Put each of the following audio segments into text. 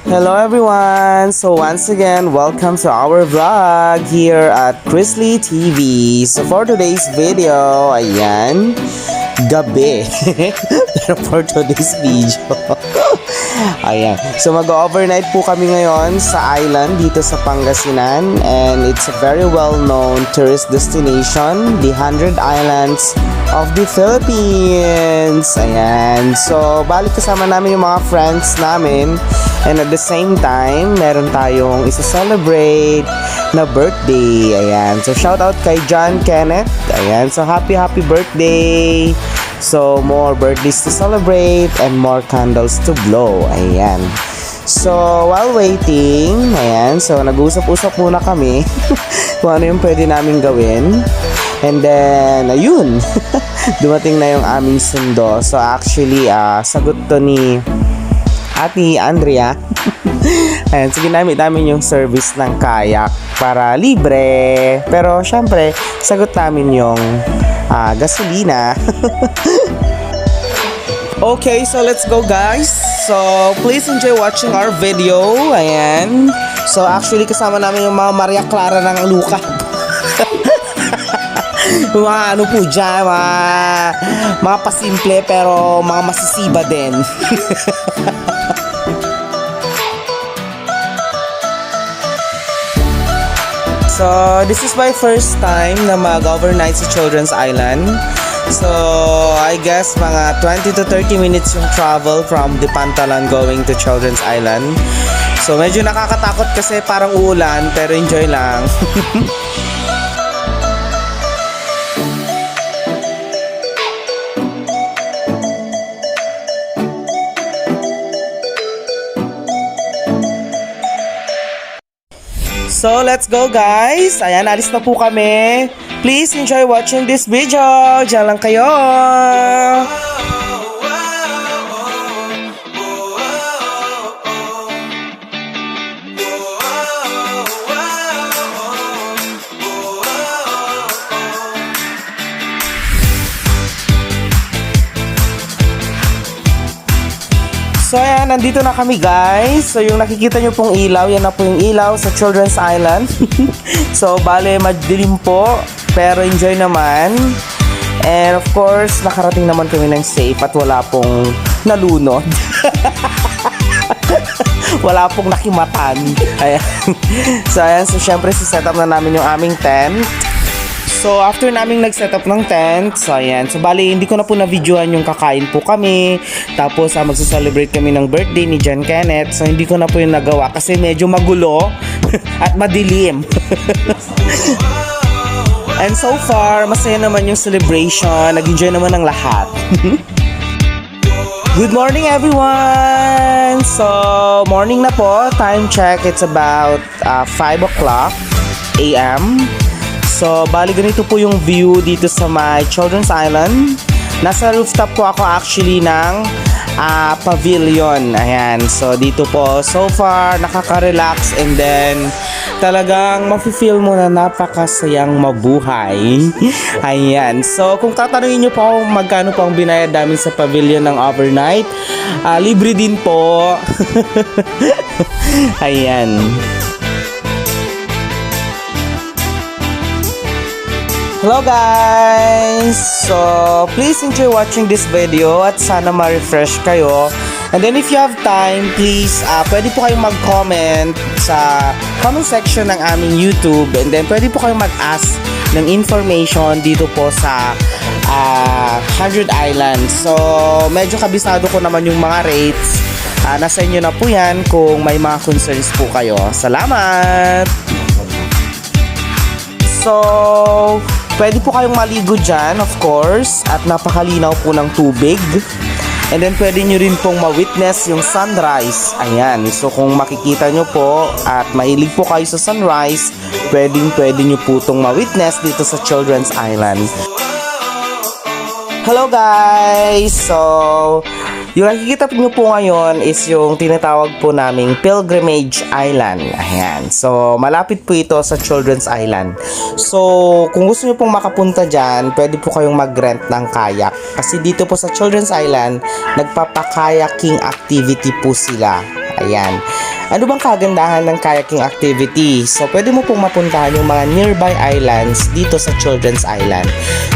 Hello everyone! So once again, welcome to our vlog here at Chrisley TV. So for today's video, ayan, gabi. Pero for today's video, ayan. So mag-overnight po kami ngayon sa island dito sa Pangasinan. And it's a very well-known tourist destination, the 100 Islands of the Philippines. Ayan. So balik kasama namin yung mga friends namin. And at the same time, meron tayong isa-celebrate na birthday. Ayan. So, shout out kay John Kenneth. Ayan. So, happy birthday. So, more birthdays to celebrate and more candles to blow. Ayan. So, while waiting, ayan. So, nag-usap-usap muna kami kung ano yung pwede namin gawin. And then, ayun. Dumating na yung aming sundo. So, actually, sagot to ni Ate Andrea. Ayan, so ginamit namin yung service ng kayak para libre. Pero syempre, sagot namin yung gasolina. Okay, so let's go guys. So please enjoy watching our video. Ayan. So actually kasama namin yung mga Maria Clara ng Luca. Mga ano po dyan, mga pasimple pero mga masisiba din. So, this is my first time na mag-overnight sa Children's Island. So, I guess mga 20 to 30 minutes yung travel from the Pantalan going to Children's Island. So, medyo nakakatakot kasi parang uulan pero enjoy lang. So, let's go guys! Ayan, alis na po kami. Please enjoy watching this video. Diyan lang kayo. So ayan, nandito na kami guys. So yung nakikita nyo pong ilaw, yan na po yung ilaw sa Children's Island. So bale, madilim po, pero enjoy naman. And of course, nakarating naman kami ng safe at wala pong nalunod. Wala pong nakimatan. Ayan. So ayan, so syempre set up na namin yung aming tent. So, after naming nag-set up ng tent, so ayan. So, bali, hindi ko na po na-videoan yung kakain po kami. Tapos, magsa-celebrate kami ng birthday ni John Kenneth. So, hindi ko na po yung nagawa kasi medyo magulo at madilim. And so far, masaya naman yung celebration. Nag-enjoy naman ng lahat. Good morning, everyone! So, morning na po. Time check, it's about 5 o'clock a.m. So, bali ganito po yung view dito sa my Children's Island. Nasa rooftop po ako actually ng pavilion. Ayan. So, dito po so far nakaka-relax and then talagang mafe-feel mo na napakasayang mabuhay. Ayan. So, kung tatanungin nyo po kung magkano po ang binayad namin sa pavilion ng overnight, libre din po. Ayan. Hello guys! So, please enjoy watching this video at sana ma-refresh kayo. And then if you have time, please, pwede po kayong mag-comment sa comment section ng aming YouTube. And then pwede po kayong mag-ask ng information dito po sa 100 Islands. So, medyo kabisado ko naman yung mga rates. Nasa inyo na po yan kung may mga concerns po kayo. Salamat! So, pwede po kayong maligo dyan, of course, at napakalinaw po ng tubig. And then, pwede nyo rin pong ma-witness yung sunrise. Ayan, so kung makikita nyo po at mahilig po kayo sa sunrise, pwede nyo po itong ma-witness dito sa Children's Island. Hello guys! So, yung nakikita nyo po ngayon is yung tinatawag po naming Pilgrimage Island. Ayan. So, malapit po ito sa Children's Island. So, kung gusto nyo pong makapunta dyan, pwede po kayong mag-rent ng kayak. Kasi dito po sa Children's Island, nagpapakayaking activity po sila. Ayan. Ano bang kagandahan ng kayaking activity? So, pwede mo pong mapuntahan yung mga nearby islands dito sa Children's Island.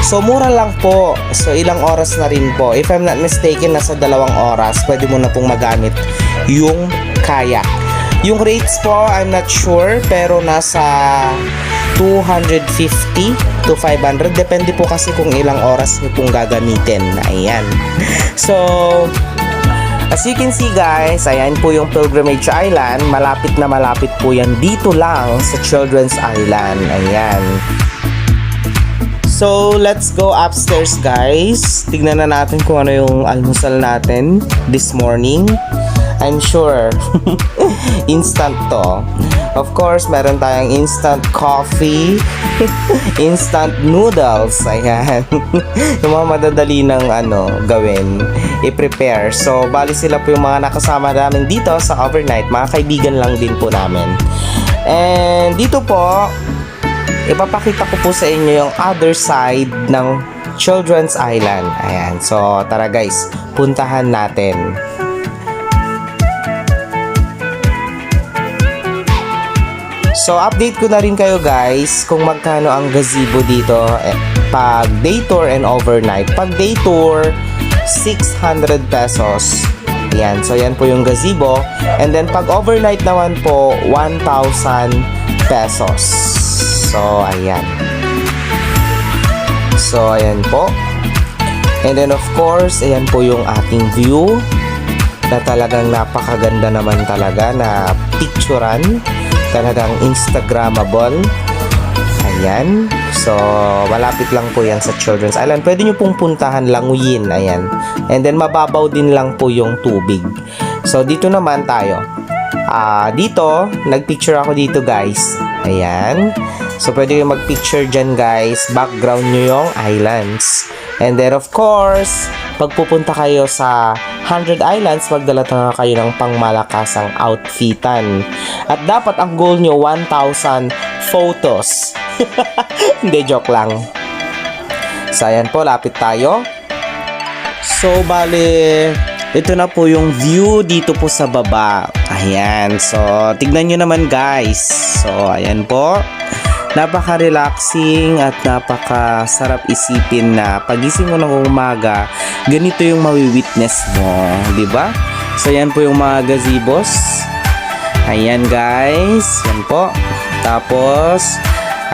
So, mura lang po. So, ilang oras na rin po. If I'm not mistaken, nasa 2 oras, pwede mo na pong magamit yung kayak. Yung rates po, I'm not sure, pero nasa 250 to 500. Depende po kasi kung ilang oras nyo pong gagamitin. Ayan. So, as you can see guys, ayan po yung Pilgrimage Island. Malapit na malapit po yan dito lang sa Children's Island. Ayan. So, let's go upstairs guys. Tignan na natin kung ano yung almusal natin this morning. I'm sure instant to. Of course, meron tayong instant coffee, instant noodles. Ayan. Yung mga madadali ng gawin, i-prepare. So, bali sila po yung mga nakasama namin dito sa overnight. Mga kaibigan lang din po namin. And dito po, ipapakita ko po sa inyo yung other side ng Children's Island. Ayan. So, tara guys, puntahan natin. So, update ko na rin kayo guys kung magkano ang gazebo dito pag day tour and overnight. Pag day tour, 600 pesos. Yan. So, yan po yung gazebo. And then, pag overnight naman po, 1,000 pesos. So, ayan. So, ayan po. And then, of course, ayan po yung ating view na talagang napakaganda naman talaga na picturean. Talagang Instagrammable. Ayan. So, malapit lang po yan sa Children's Island. Pwede nyo pong puntahan, languyin. Ayan. And then, mababaw din lang po yung tubig. So, dito naman tayo. Dito, nagpicture ako dito guys. Ayan. So, pwede yung magpicture dyan guys. Background nyo yung islands. And then, of course, pag pupunta kayo sa 100 Islands, magdala na kayo ng pangmalakasang outfitan. At dapat ang goal nyo, 1,000 photos. Hindi, joke lang. So, ayan po, lapit tayo. So, bale, ito na po yung view dito po sa baba. Ayan, so, tignan nyo naman guys. So, ayan po. Napaka-relaxing at napaka-sarap isipin na pagising mo ng umaga, ganito yung mawi-witness mo, di ba? So, yan po yung mga gazebos. Ayan, guys. Yan po. Tapos,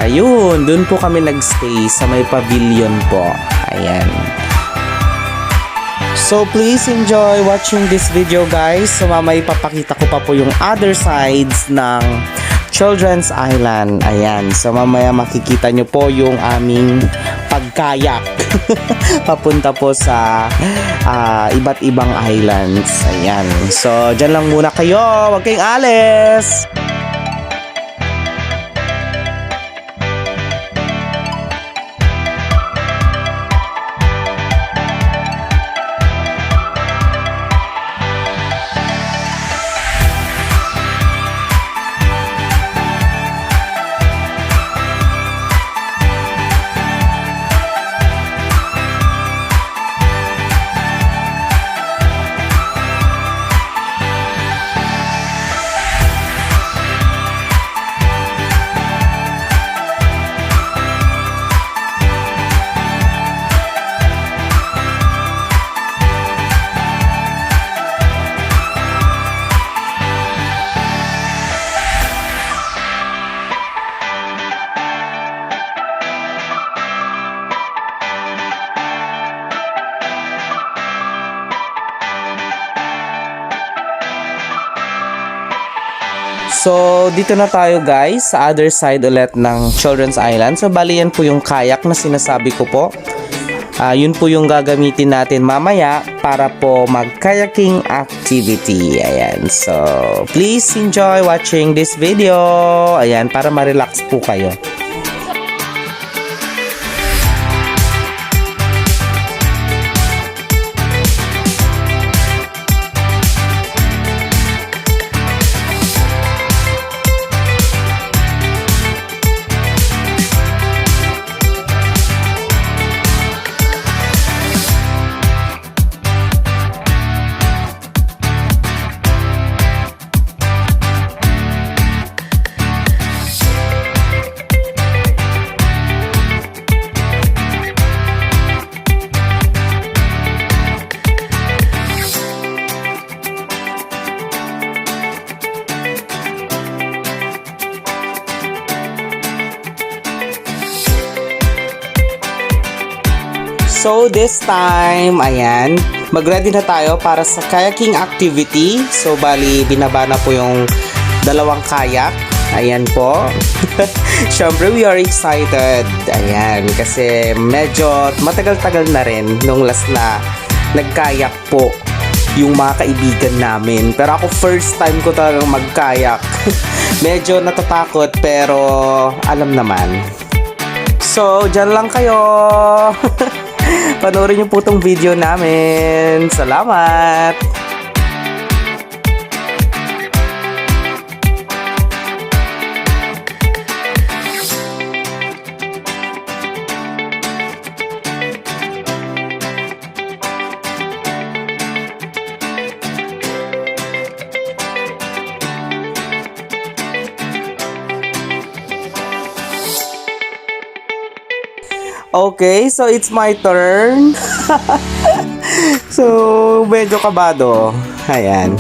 ayun, dun po kami nagstay sa may pavilion po. Ayan. So, please enjoy watching this video, guys. So, mamaya ipapakita ko pa po yung other sides ng Children's Island. Ayan. So, mamaya makikita nyo po yung aming pagkayak. Papunta po sa iba't ibang islands. Ayan. So, dyan lang muna kayo. Huwag kayong alis! So, dito na tayo guys sa other side ulit ng Children's Island. So, bali yan po yung kayak na sinasabi ko po. Yun po yung gagamitin natin mamaya para po mag-kayaking activity. Ayan. So, please enjoy watching this video. Ayan, para ma-relax po kayo. So this time, ayan, mag-ready na tayo para sa kayaking activity. So bali, binaba na po yung dalawang kayak. Ayan po. Siyempre, we are excited. Ayan, kasi medyo matagal-tagal na rin nung last na nagkayak po yung mga kaibigan namin. Pero ako first time ko talagang magkayak. Medyo natatakot pero alam naman. So, dyan lang kayo. Panoorin niyo po tong video namin. Salamat! Okay, so it's my turn. So, medyo kabado. Ayan.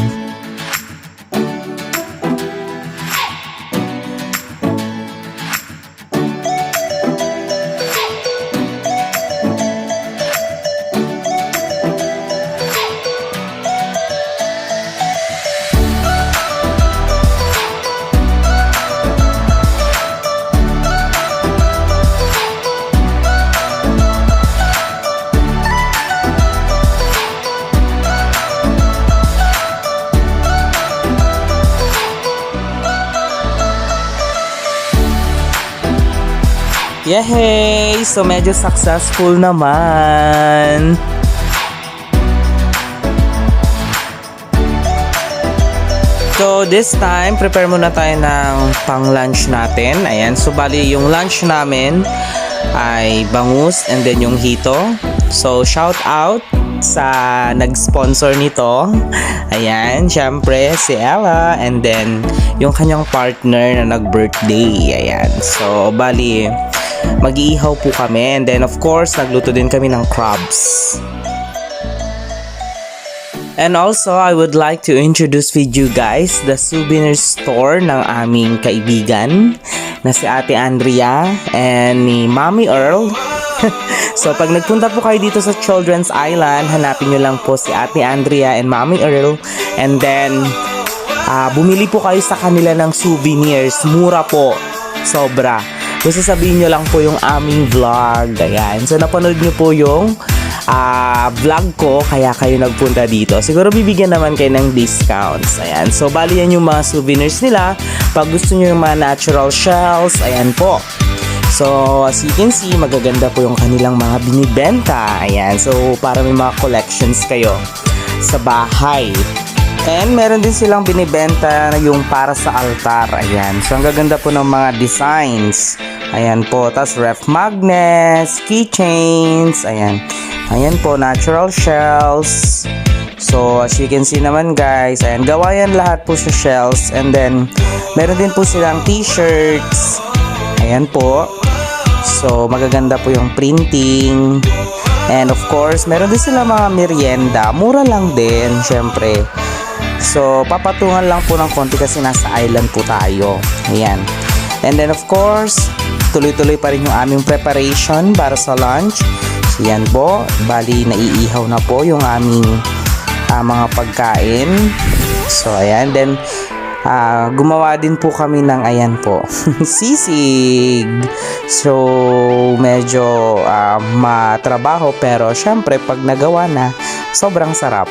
Yehey! So, medyo successful naman. So, this time, prepare muna tayo ng pang-lunch natin. Ayan. So, bali, yung lunch namin ay bangus and then yung hito. So, shout out sa nag-sponsor nito. Ayan, syempre si Ella and then yung kanyang partner na nag-birthday. Ayan. So, bali, mag-iihaw po kami and then of course nagluto din kami ng crabs. And also I would like to introduce with you guys the souvenir store ng aming kaibigan na si Ate Andrea and ni Mommy Earl. So pag nagpunta po kayo dito sa Children's Island, hanapin nyo lang po si Ate Andrea and Mommy Earl and then bumili po kayo sa kanila ng souvenirs. Mura po, sobra. Kung sasabihin nyo lang po yung aming vlog. Ayan. So, napanood nyo po yung vlog ko, kaya kayo nagpunta dito. Siguro bibigyan naman kayo ng discounts. Ayan. So, bali yan yung mga souvenirs nila. Pag gusto nyo yung mga natural shells, ayan po. So, as you can see, magaganda po yung kanilang mga binibenta. Ayan. So, para may mga collections kayo sa bahay. And meron din silang binibenta na yung para sa altar. Ayan. So, ang gaganda po ng mga designs. Ayan po. Tapos, ref magnets, keychains. Ayan. Ayan po, natural shells. So, as you can see naman guys, ayan, gawa yan lahat po sa shells. And then, meron din po silang t-shirts. Ayan po. So, magaganda po yung printing. And of course, meron din silang mga merienda. Mura lang din, syempre. So, papatungan lang po ng konti kasi nasa island po tayo. Ayan. And then of course, tuloy-tuloy pa rin yung aming preparation para sa lunch. So, yan po. Bali, naiihaw na po yung aming mga pagkain. So, ayan. Then, gumawa din po kami ng, ayan po, sisig. So, medyo matrabaho pero syempre, pag nagawa na, sobrang sarap.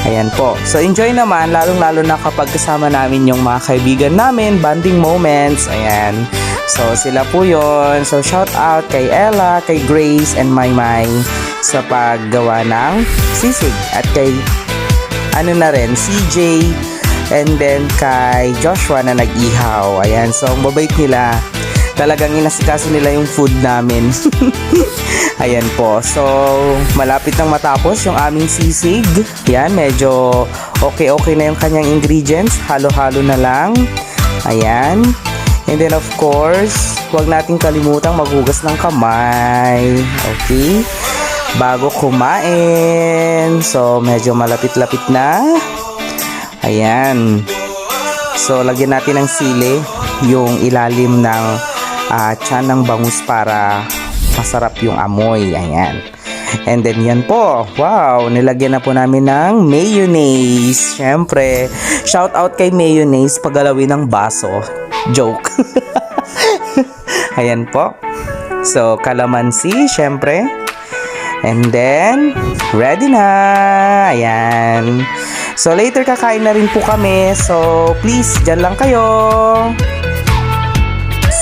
Ayan po. So, enjoy naman, lalong-lalo na kapag kasama namin yung mga kaibigan namin, bonding moments. Ayan. So, sila po yun. So, shout out kay Ella, kay Grace, and Maymay sa paggawa ng sisig. At kay, ano na rin, CJ, and then kay Joshua na nag-ihaw. Ayan. So, ang babait nila. Talagang inasikaso nila yung food namin. Ayan po. So, malapit nang matapos yung aming sisig. Yan, medyo okay na yung kanyang ingredients. Halo-halo na lang. Ayan. And then of course, huwag nating kalimutang maghugas ng kamay. Okay? Bago kumain. So, medyo malapit-lapit na. Ayan. So, lagyan natin ng sili yung ilalim ng tiyan ng bangus para masarap yung amoy. Ayan. And then yan po, wow, nilagyan na po namin ng mayonnaise. Syempre, shout out kay mayonnaise paggalawin ng baso. Joke. Ayan po. So, kalamansi, syempre. And then, ready na. Ayan. So, later kakain na rin po kami. So, please, dyan lang kayo.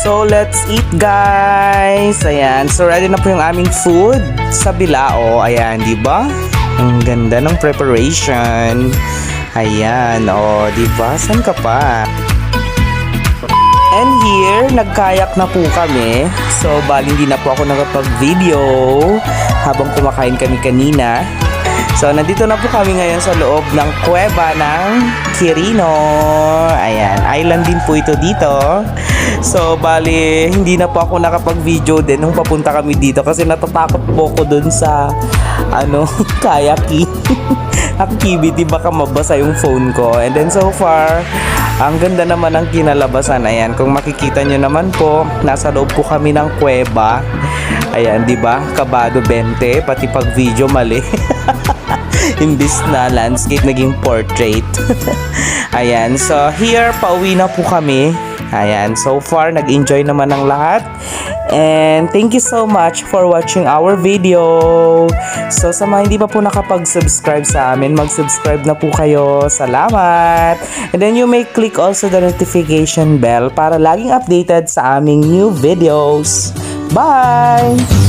So, let's eat, guys. Ayan. So, ready na po yung aming food sa bilao. Ayan, di ba? Ang ganda ng preparation. Ayan, oh, di ba? Saan ka pa? And here, nagkayak na po kami. So, bali hindi na po ako nakapag-video habang kumakain kami kanina. So, nandito na po kami ngayon sa loob ng kuweba ng Quirino. Ayan, island din po ito dito. So, bali, hindi na po ako nakapag-video din nung papunta kami dito kasi natatakot po ako dun sa, kayaking activity. Baka mabasa yung phone ko. And then so far, ang ganda naman ng kinalabasan. Ayan, kung makikita nyo naman po, nasa loob po kami ng kuweba. Ayan, di ba? Kabado 20, pati pag video mali. Imbis na landscape, naging portrait. Ayan, so here, pauwi na po kami. Ayan, so far, nag-enjoy naman ang lahat. And thank you so much for watching our video. So sa mga hindi pa po nakapag-subscribe sa amin, mag-subscribe na po kayo. Salamat! And then you may click also the notification bell para laging updated sa aming new videos. Bye!